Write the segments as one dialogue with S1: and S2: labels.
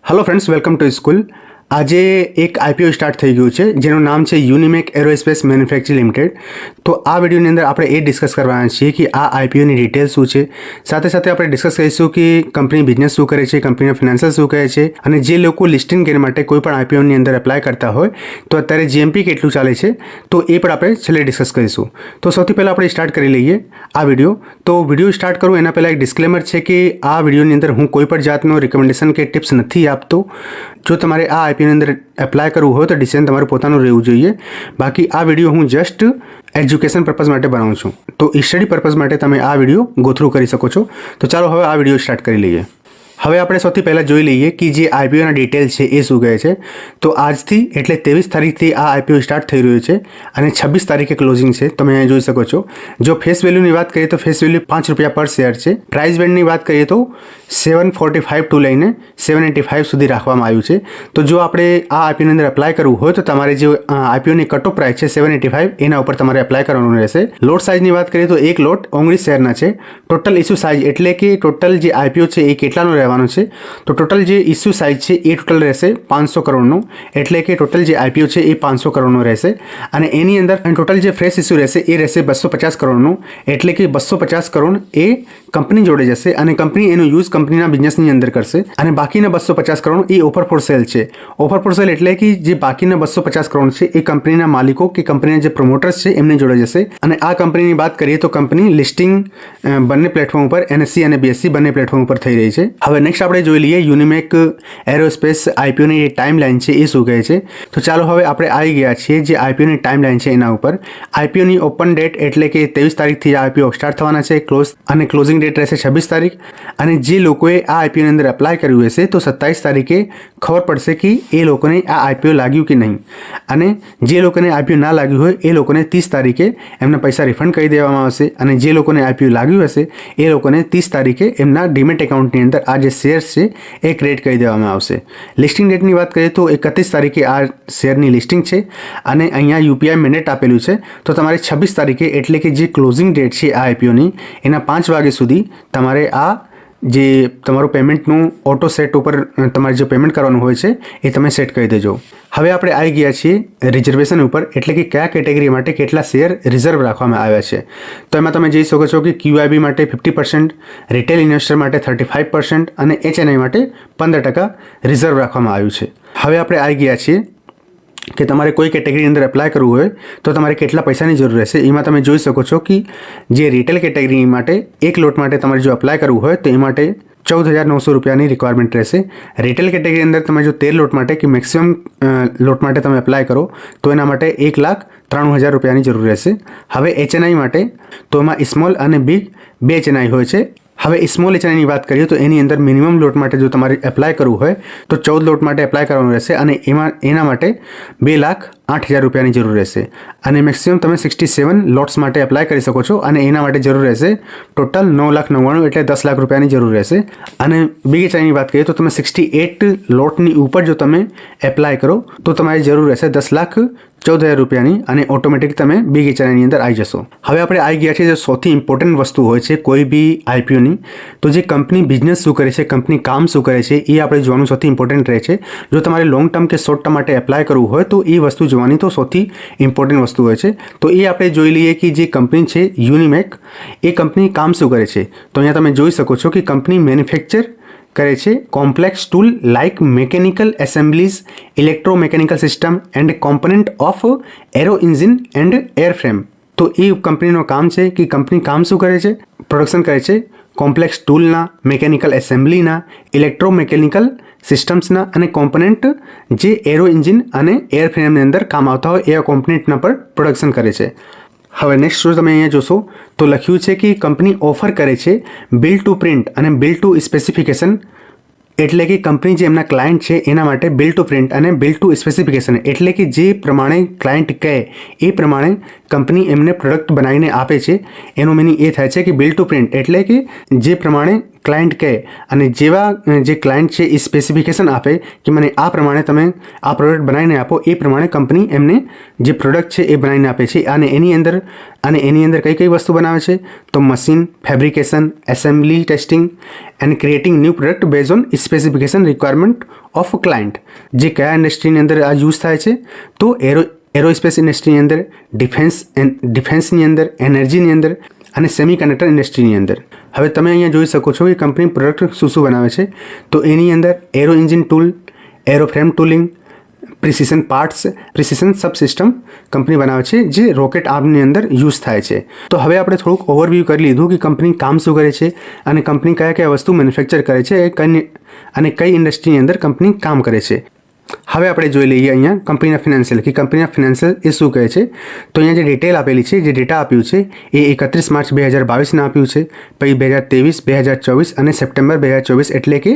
S1: Hello friends, welcome to school. આજે એક IPO start થઈ ગયું છે જેનું નામ છે યુનિમેક એરોસ્પેસ મેન્યુફેક્ચર લિમિટેડ। તો આ વિડીયોની અંદર આપણે એ ડિસ્કસ કરવાના છીએ કે આ આઈપીઓની ડિટેલ શું છે, સાથે સાથે આપણે ડિસ્કસ કરીશું કે કંપની બિઝનેસ શું કરે છે, કંપનીના ફિનાન્શિયલ શું કહે છે, અને જે લોકો લિસ્ટિંગ ગેઇન માટે કોઈ પણ આઈપીઓની અંદર એપ્લાય કરતા હોય તો અત્યારે જીએમપી કેટલું ચાલે છે તો એ પણ આપણે છેલ્લે ડિસ્કસ કરીશું। તો સૌથી પહેલાં આપણે સ્ટાર્ટ કરી લઈએ આ વિડીયો। તો વિડીયો સ્ટાર્ટ કરું એના પહેલાં એક ડિસ્ક્લેમર છે કે આ વિડીયોની અંદર હું કોઈ પણ જાતનો રિકમેન્ડેશન કે ટિપ્સ નથી આપતો। જો તમારે આ આઈપીઓની અંદર એપ્લાય કરવું હોય તો ડિસિઝન તમારું પોતાનું રહેવું જોઈએ। બાકી આ વિડીયો હું જસ્ટ એજ્યુકેશન પર્પઝ માટે બનાવું છું, તો સ્ટડી પર્પઝ માટે તમે આ વિડીયો ગો થ્રુ કરી શકો છો। તો ચાલો હવે આ વિડીયો સ્ટાર્ટ કરી લઈએ। હવે આપણે સૌથી પહેલાં જોઈ લઈએ કે જે આઈપીઓના ડિટેલ છે એ શું કહે છે। તો આજથી એટલે 23 તારીખથી આ આઈપીઓ સ્ટાર્ટ થઈ રહ્યું છે અને 26 તારીખે ક્લોઝિંગ છે, તમે અહીંયા જોઈ શકો છો। જો ફેસ વેલ્યુની વાત કરીએ તો ફેસ વેલ્યુ ₹5 પર શેર છે। પ્રાઇસ બેન્ડની વાત કરીએ તો 745 ટુ લઈને 785 સુધી રાખવામાં આવ્યું છે। તો જો આપણે આ આઈપીઓની અંદર એપ્લાય કરવું હોય તો તમારે જે આઈપીઓની કટ ઓફ પ્રાઇસ છે 785 એના ઉપર તમારે એપ્લાય કરવાનું રહેશે। લોટ સાઇઝની વાત કરીએ તો એક લોટ 19 શેરના છે। ટોટલ ઇસ્યુ સાઇઝ એટલે કે ટોટલ જે આઈપીઓ છે એ કેટલાનો રહેવાનો છે, તો ટોટલ જે ઇસ્યુ સાઇઝ છે એ ટોટલ રહેશે 500 કરોડનું, એટલે કે ટોટલ જે આઈપીઓ છે એ 500 કરોડનો રહેશે। અને એની અંદર ટોટલ જે ફ્રેશ ઇસ્યુ રહેશે એ રહેશે 250 કરોડનું, એટલે કે 250 કરોડ એ કંપની જોડે જશે અને કંપની એનો યુઝ કંપનીના બિઝનેસની અંદર કરશે। અને બાકીના 250 કરોડ એ ઓફર ફોર સેલ છે। ઓફર ફોર સેલ એટલે કે જે બાકીના 250 કરોડ છે એ કંપનીના માલિકો કે કંપનીના જે પ્રમોટર્સ છે એમને જોડે જશે। અને આ કંપનીની વાત કરીએ તો કંપની લિસ્ટિંગ બંને પ્લેટફોર્મ ઉપર એનએસસી અને બીએસસી બંને પ્લેટફોર્મ ઉપર થઈ રહી છે। હવે નેક્સ્ટ આપણે જોઈ લઈએ યુનિમેક એરોસ્પેસ આઈપીઓની જે ટાઈમ લાઈન છે એ શું કહે છે। તો ચાલો હવે આપણે આવી ગયા છીએ જે આઈપીઓની ટાઈમ લાઈન છે એના ઉપર। આઈપીઓની ઓપન ડેટ એટલે કે 23 તારીખથી આ આઈપીઓ સ્ટાર્ટ થવાના છે, અને ક્લોઝિંગ ડેટ રહેશે 26 તારીખ। અને જે લોકોએ આ આઈપીઓની અંદર એપ્લાય કર્યું હશે તો 27 તારીખે ખબર પડશે કે એ લોકોને આ આઈપીઓ લાગ્યું કે નહીં। અને જે લોકોને આઈપીઓ ના લાગ્યું હોય એ લોકોને 30 તારીખે એમના પૈસા રિફંડ કરી દેવામાં આવશે, અને જે લોકોને આઈપીઓ લાગ્યું હશે એ લોકોને 30 તારીખે એમના ડીમેટ એકાઉન્ટની અંદર આ જે શેર્સ છે એ ક્રિએટ કરી દેવામાં આવશે। લિસ્ટિંગ ડેટની વાત કરીએ તો 31 તારીખે આ શેરની લિસ્ટિંગ છે, અને અહીંયા યુપીઆઈ મેન્ડેટ આપેલું છે। તો તમારે 26 તારીખે એટલે કે જે ક્લોઝિંગ ડેટ છે આ આઈપીઓની એના 5 વાગ્યા સુધી તમારે આ જે તમારું પેમેન્ટનું ઓટો સેટ ઉપર તમારે જે પેમેન્ટ કરવાનું હોય છે એ તમે સેટ કરી દેજો। હવે આપણે આવી ગયા છીએ રિઝર્વેશન ઉપર, એટલે કે કયા કેટેગરી માટે કેટલા શેર રિઝર્વ રાખવામાં આવ્યા છે। તો એમાં તમે જોઈ શકો છો કે ક્યુઆઈબી માટે 50%, રિટેલ ઇન્વેસ્ટર માટે 35% અને એચએનઆઈ માટે 15% રિઝર્વ રાખવામાં આવ્યું છે। હવે આપણે આવી ગયા છીએ કે તમારે કોઈ કેટેગરીની અંદર એપ્લાય કરવું હોય તો તમારે કેટલા પૈસાની જરૂર રહેશે। એમાં તમે જોઈ શકો છો કે જે રિટેલ કેટેગરી માટે એક લોટ માટે તમારે જો એપ્લાય કરવું હોય તો એ માટે 14,900 રૂપિયાની રિક્વાયરમેન્ટ રહેશે। રિટેલ કેટેગરી અંદર તમે જો 13 લોટ માટે કે મેક્સિમમ લોટ માટે તમે એપ્લાય કરો તો એના માટે 1,93,000 રૂપિયાની જરૂર રહેશે। હવે એચએનઆઈ માટે તો એમાં સ્મોલ અને બિગ બે એચએનઆઈ હોય છે। હવે સ્મોલ એચએનઆઈની વાત કરીએ તો એની અંદર મિનિમમ લોટ માટે જો તમારે એપ્લાય કરવું હોય તો 14 લોટ માટે એપ્લાય કરવાનું રહેશે, અને એના માટે 2,08,000 રૂપિયાની જરૂર રહેશે। અને મેક્સિમમ તમે 67 લોટ્સ માટે એપ્લાય કરી શકો છો, અને એના માટે જરૂર રહેશે ટોટલ 9,99,000 એટલે 10 લાખ રૂપિયાની જરૂર રહેશે। અને બિગ એચએનઆઈની વાત કરીએ તો તમે 68 લોટની ઉપર જો તમે એપ્લાય કરો તો તમારી જરૂર રહેશે 10,14,000 રૂપિયાની, અને ઓટોમેટિક તમે બિગ એચએનઆઈની અંદર આવી જશો। હવે આપણે આવી ગયા છીએ જે સૌથી ઇમ્પોર્ટન્ટ વસ્તુ હોય છે કોઈ બી આઈપીઓની, તો જે કંપની બિઝનેસ શું કરે છે, કંપની કામ શું કરે છે એ આપણે જોવાનું સૌથી ઇમ્પોર્ટન્ટ રહે છે। જો તમારે લોંગ ટર્મ કે શોર્ટ ટર્મ માટે એપ્લાય કરવું હોય તો એ વસ્તુ જોવાની તો સૌથી ઇમ્પોર્ટન્ટ વસ્તુ હોય છે। તો એ આપણે જોઈ લઈએ કે જે કંપની છે યુનિમેક, એ કંપની કામ શું કરે છે। તો અહીંયા તમે જોઈ શકો છો કે કંપની મેન્યુફેક્ચર કરે છે complex tool like mechanical assemblies, electromechanical system and component of aero engine and airframe. તો એ કંપનીનું કામ છે કે કંપની કામ શું કરે છે, પ્રોડક્શન કરે છે કોમ્પ્લેક્સ ટૂલના, મિકેનિકલ એસેમ્બલીના, ઇલેક્ટ્રોમિકેનિકલ સિસ્ટમ્સના અને કોમ્પોનન્ટ જે એરો ઇન્જિન અને એરફ્રેમની અંદર કામ આવતા હોય એવા કોમ્પોનન્ટના પર પ્રોડક્શન કરે છે। હવે નેક્સ્ટ જો તમે અહીંયા જોશો તો લખ્યું છે કે કંપની ઓફર કરે છે બિલ્ડ ટુ પ્રિન્ટ અને બિલ્ડ ટુ સ્પેસિફિકેશન, એટલે કે કંપની જે એમના ક્લાયન્ટ છે એના માટે બિલ્ડ ટુ પ્રિન્ટ અને બિલ્ડ ટુ સ્પેસિફિકેશન એટલે કે જે પ્રમાણે ક્લાયન્ટ કહે એ પ્રમાણે કંપની એમને પ્રોડક્ટ બનાવીને આપે છે એનો મિનિંગ એ થાય છે કે બિલ્ડ ટુ પ્રિન્ટ, એટલે કે જે પ્રમાણે ક્લાયન્ટ કહે અને જેવા જે ક્લાયન્ટ છે એ સ્પેસિફિકેશન આપે કે મને આ પ્રમાણે તમે આ પ્રોડક્ટ બનાવીને આપો, એ પ્રમાણે કંપની એમને જે પ્રોડક્ટ છે એ બનાવીને આપે છે. અને એની અંદર કઈ કઈ વસ્તુ બનાવે છે તો machine, fabrication, assembly, testing and creating new product base on specification requirement of client. જે કયા ઇન્ડસ્ટ્રીની અંદર આ યુઝ થાય છે તો એરોસ્પેસ ઇન્ડસ્ટ્રીની અંદર, ડિફેન્સની અંદર, એનર્જીની અંદર અને સેમિકન્ડક્ટર ઇન્ડસ્ટ્રીની અંદર. હવે તમે અહીંયા જોઈ શકો છો કે કંપની પ્રોડક્ટ શું બનાવે છે. તો એની અંદર arrow engine tool, arrow frame tooling, precision parts, precision subsystem company બનાવે છે જે રોકેટ આર્મની અંદર યુઝ થાય છે. તો હવે આપણે થોડુંક ઓવરવ્યૂ કરી લીધું કે કંપની કામ શું કરે છે અને કંપની કયા કયા વસ્તુ મેન્યુફેક્ચર કરે છે અને કઈ ઇન્ડસ્ટ્રીની અંદર કંપની કામ કરે છે. હવે આપણે જોઈ લઈએ અહીંયા કંપનીના ફિનાન્શિયલ કે કંપનીના ફિનાન્શિયલ એ શું કહે છે. તો અહીંયા જે ડિટેલ આપેલી છે, જે ડેટા આપ્યું છે એ 31 માર્ચ 2022ના આપ્યું છે, પછી 2023, 2024 અને સપ્ટેમ્બર 2024, એટલે કે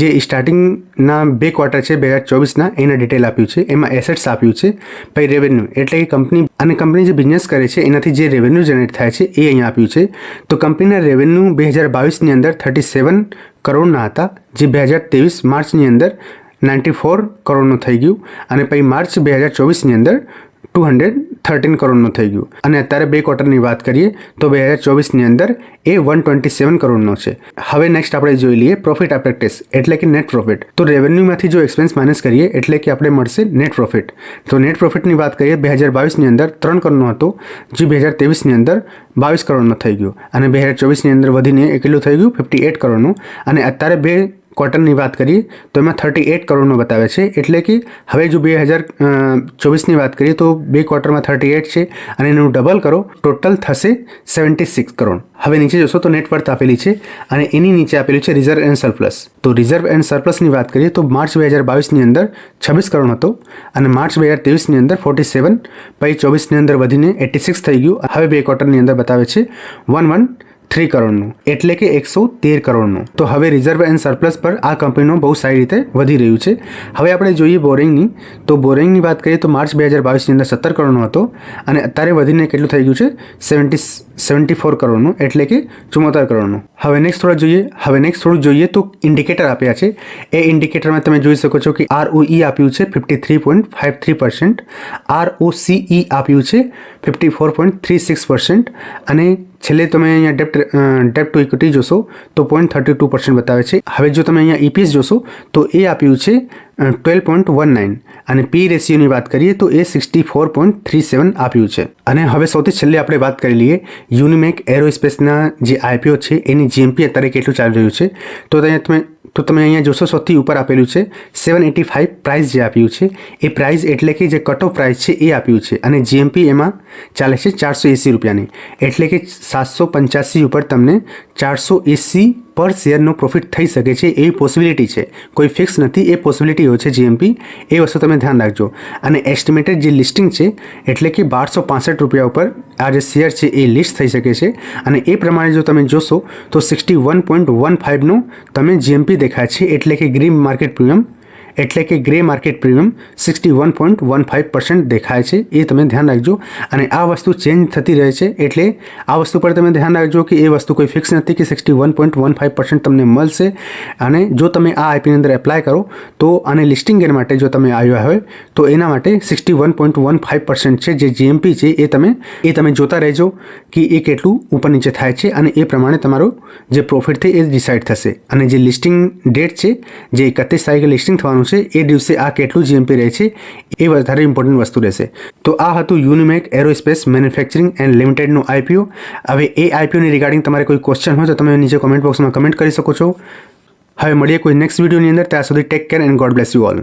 S1: જે સ્ટાર્ટિંગના 2 ક્વાર્ટર છે 2024ના એના ડિટેલ આપ્યું છે. એમાં એસેટ્સ આપ્યું છે, પછી રેવન્યુ એટલે કે કંપની જે બિઝનેસ કરે છે એનાથી જે રેવન્યુ જનરેટ થાય છે એ અહીંયા આપ્યું છે. તો કંપનીના રેવન્યુ 2022ની અંદર 37 કરોડના હતા, જે 2023 માર્ચની અંદર 94 કરોડનું થઈ ગયું અને પછી માર્ચ 2024ની અંદર 213 કરોડનું થઈ ગયું. અને અત્યારે 2 ક્વાર્ટરની વાત કરીએ તો 2024ની અંદર એ 127 કરોડનો છે. હવે નેક્સ્ટ આપણે જોઈ લઈએ પ્રોફિટ આફ્ટર ટેક્સ એટલે કે નેટ પ્રોફિટ. તો રેવન્યુમાંથી જો એક્સપેન્સ માઇનસ કરીએ એટલે કે આપણે મળશે નેટ પ્રોફિટ. તો નેટ પ્રોફિટની વાત કરીએ 2022ની અંદર 3 કરોડનો હતો, જે 2023ની અંદર 22 કરોડનો થઈ ગયો અને 2024ની અંદર વધીને કેટલું થઈ ગયું 58 કરોડનું. અને અત્યારે 2 ક્વાર્ટરની વાત કરીએ તો એમાં 38 કરોડનો બતાવે છે. એટલે કે હવે જો 2024ની વાત કરીએ તો 2 ક્વાર્ટરમાં 38 છે અને એનું ડબલ કરો ટોટલ થશે 76 કરોડ. હવે નીચે જોશો તો નેટવર્થ આપેલી છે અને એની નીચે આપેલું છે રિઝર્વ એન્ડ સરપ્લસ. તો રિઝર્વ એન્ડ સરપ્લસની વાત કરીએ તો માર્ચ 2022ની અંદર 26 કરોડ હતો અને માર્ચ 2023ની અંદર 47, પછી 24ની અંદર વધીને 86 થઈ ગયું. હવે 2 ક્વાર્ટરની અંદર બતાવે છે 113 કરોડનું, એટલે કે 113 કરોડનું. તો હવે રિઝર્વ એન્ડ સરપ્લસ પર આ કંપનીનો બહુ સારી રીતે વધી રહ્યું છે. હવે આપણે જોઈએ બોરિંગની. તો બોરિંગની વાત કરીએ તો માર્ચ 2022ની અંદર 17 કરોડનો હતો અને અત્યારે વધીને કેટલું થઈ ગયું છે 74 કરોડનું, એટલે કે 74 કરોડનું. હવે નેક્સ્ટ થોડું જોઈએ તો ઇન્ડિકેટર આપ્યા છે. એ ઇન્ડિકેટરમાં તમે જોઈ શકો છો કે ROE આપ્યું છે 53.53%, ROCE આપ્યું છે 54.36% અને છેલ્લે તમે અહીંયા ડેપ્ટ ટુ ઇક્વિટી જોશો તો 0.32% બતાવે છે. હવે જો તમે અહીંયા EPS જોશો તો એ આપ્યું છે 12.19 અને પી રેશિયોની વાત કરીએ તો એ 64.37 આપ્યું છે. અને હવે સૌથી છેલ્લે આપણે વાત કરી લઈએ યુનિમેક એરોસ્પેસના જે IPO છે એની GMP અત્યારે કેટલું ચાલી રહ્યું છે. તો તમે અહીંયા જોશો સૌથી ઉપર આપેલું છે 785 પ્રાઇસ જે આપ્યું છે એ પ્રાઇસ એટલે કે જે કટ ઓફ પ્રાઇસ છે એ આપ્યું છે અને GMP એમાં ચાલે છે 480 રૂપિયાની, એટલે કે 785 ઉપર તમને 480 પર શેરનો પ્રોફિટ થઈ શકે છે એવી પોસિબિલિટી છે. કોઈ ફિક્સ નથી, એ પોસિબિલિટી હોય છે GMP, એ વસ્તુ તમે ધ્યાન રાખજો. અને એસ્ટિમેટેડ જે લિસ્ટિંગ છે એટલે કે 1265 રૂપિયા ઉપર આ જે શેર છે એ લિસ્ટ થઈ શકે છે અને એ પ્રમાણે જો તમે જોશો તો 61.15નો તમે GMP દેખાય છે, એટલે કે ગ્રે માર્કેટ પ્રીમિયમ 61.15% દેખાય છે. એ તમે ધ્યાન રાખજો. અને આ વસ્તુ ચેન્જ થતી રહે છે, એટલે આ વસ્તુ પર તમે ધ્યાન રાખજો કે એ વસ્તુ કોઈ ફિક્સ નથી કે 61.15% તમને મળશે. અને જો તમે આ IPની અંદર એપ્લાય કરો તો આને લિસ્ટિંગ ગેર માટે જો તમે આવ્યા હોય તો એના માટે 61.15% છે જે GMP છે એ તમે જોતા રહેજો કે એ કેટલું ઉપર નીચે થાય છે અને એ પ્રમાણે તમારું જે પ્રોફિટ છે એ ડિસાઇડ થશે. અને જે લિસ્ટિંગ ડેટ છે જે 31 તારીખે લિસ્ટિંગ થવાનું છે એ દિવસે આ કેટલું GMP રહે છે એ વધારે ઇમ્પોર્ટન્ટ વસ્તુ રહેશે. તો આ હતું યુનિમેક એરોસ્પેસ મેન્યુફેક્ચરિંગ એન્ડ લિમિટેડનું IPO. હવે એ IPOની રિગાર્ડિંગ તમારે કોઈ ક્વેશ્ચન હોય તો તમે નીચે કોમેન્ટ બોક્સમાં કમેન્ટ કરી શકો છો. હવે મળીએ કોઈ નેક્સ્ટ વિડીયોની અંદર. ત્યાં સુધી take care and God bless you all.